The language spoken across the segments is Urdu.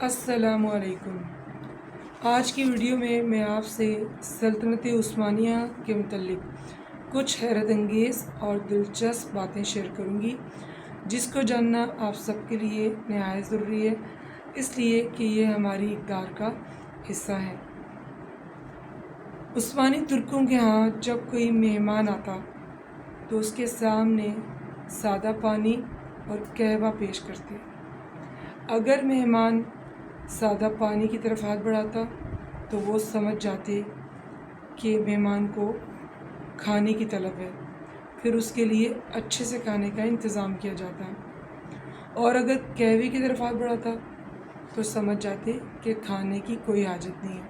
السلام علیکم۔ آج کی ویڈیو میں آپ سے سلطنت عثمانیہ کے متعلق کچھ حیرت انگیز اور دلچسپ باتیں شیئر کروں گی، جس کو جاننا آپ سب کے لیے نہایت ضروری ہے، اس لیے کہ یہ ہماری اقدار کا حصہ ہے۔ عثمانی ترکوں کے ہاں جب کوئی مہمان آتا تو اس کے سامنے سادہ پانی اور قہوہ پیش کرتے۔ اگر مہمان سادہ پانی کی طرف ہاتھ بڑھاتا تو وہ سمجھ جاتے کہ مہمان کو کھانے کی طلب ہے، پھر اس کے لیے اچھے سے کھانے کا انتظام کیا جاتا، اور اگر قہوے کی طرف ہاتھ بڑھاتا تو سمجھ جاتے کہ کھانے کی کوئی حاجت نہیں ہے۔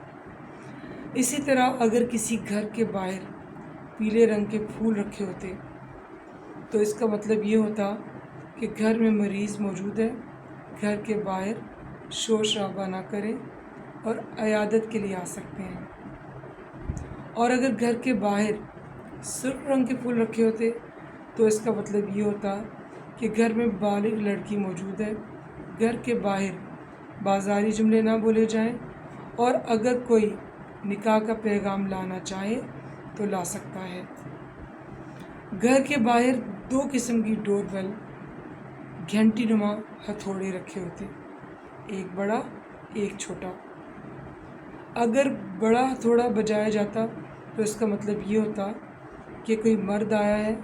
اسی طرح اگر کسی گھر کے باہر پیلے رنگ کے پھول رکھے ہوتے تو اس کا مطلب یہ ہوتا کہ گھر میں مریض موجود ہے، گھر کے باہر شور شرابہ نہ کریں اور عیادت کے لیے آ سکتے ہیں۔ اور اگر گھر کے باہر سرخ رنگ کے پھول رکھے ہوتے تو اس کا مطلب یہ ہوتا کہ گھر میں بالغ لڑکی موجود ہے، گھر کے باہر بازاری جملے نہ بولے جائیں، اور اگر کوئی نکاح کا پیغام لانا چاہے تو لا سکتا ہے۔ گھر کے باہر 2 قسم کی ڈور بیل گھنٹی نما ہتھوڑے رکھے ہوتے، ایک بڑا ایک چھوٹا۔ اگر بڑا ہتھوڑا بجایا جاتا تو اس کا مطلب یہ ہوتا کہ کوئی مرد آیا ہے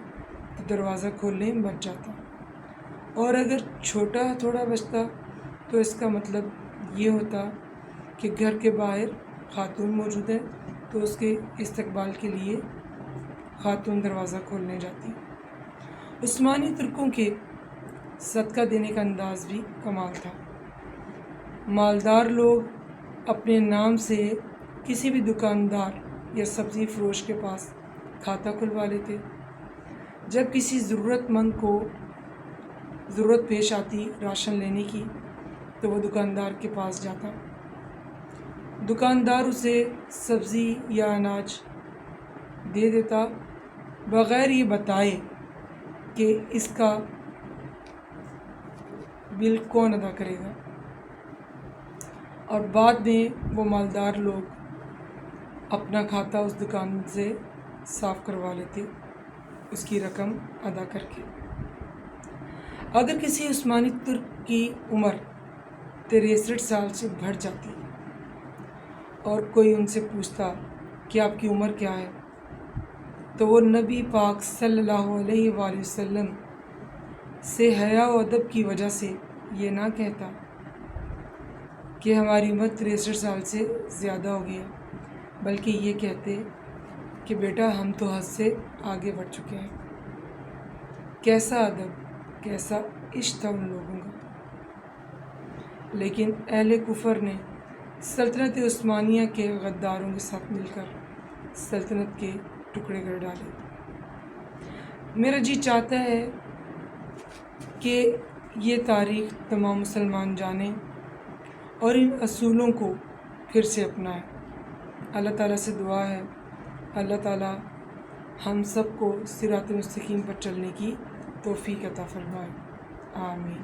تو دروازہ کھولنے بچ جاتا، اور اگر چھوٹا ہتھوڑا بجتا تو اس کا مطلب یہ ہوتا کہ گھر کے باہر خاتون موجود ہے تو اس کے استقبال کے لیے خاتون دروازہ کھولنے جاتی۔ عثمانی ترکوں کے صدقہ دینے کا انداز بھی کمال تھا۔ مالدار لوگ اپنے نام سے کسی بھی دکاندار یا سبزی فروش کے پاس کھاتہ کھلوا لیتے۔ جب کسی ضرورت مند کو ضرورت پیش آتی راشن لینے کی تو وہ دکاندار کے پاس جاتا، دکاندار اسے سبزی یا اناج دے دیتا بغیر یہ بتائے کہ اس کا بل کون ادا کرے گا، اور بعد میں وہ مالدار لوگ اپنا کھاتہ اس دکان سے صاف کروا لیتے اس کی رقم ادا کر کے۔ اگر کسی عثمانی ترک کی عمر 63 سال سے بڑھ جاتی اور کوئی ان سے پوچھتا کہ آپ کی عمر کیا ہے تو وہ نبی پاک صلی اللہ علیہ وآلہ وسلم سے حیا و ادب کی وجہ سے یہ نہ کہتا کہ ہماری عمر 63 سال سے زیادہ ہو گئی ہے، بلکہ یہ کہتے کہ بیٹا ہم تو حد سے آگے بڑھ چکے ہیں۔ کیسا ادب، کیسا عشق تھا ان لوگوں کا۔ لیکن اہل کفر نے سلطنت عثمانیہ کے غداروں کے ساتھ مل کر سلطنت کے ٹکڑے کر ڈالے۔ میرا جی چاہتا ہے کہ یہ تاریخ تمام مسلمان جانیں اور ان اصولوں کو پھر سے اپنائیں۔ اللہ تعالیٰ سے دعا ہے اللہ تعالیٰ ہم سب کو صراط مستقیم پر چلنے کی توفیق عطا فرمائے، آمین۔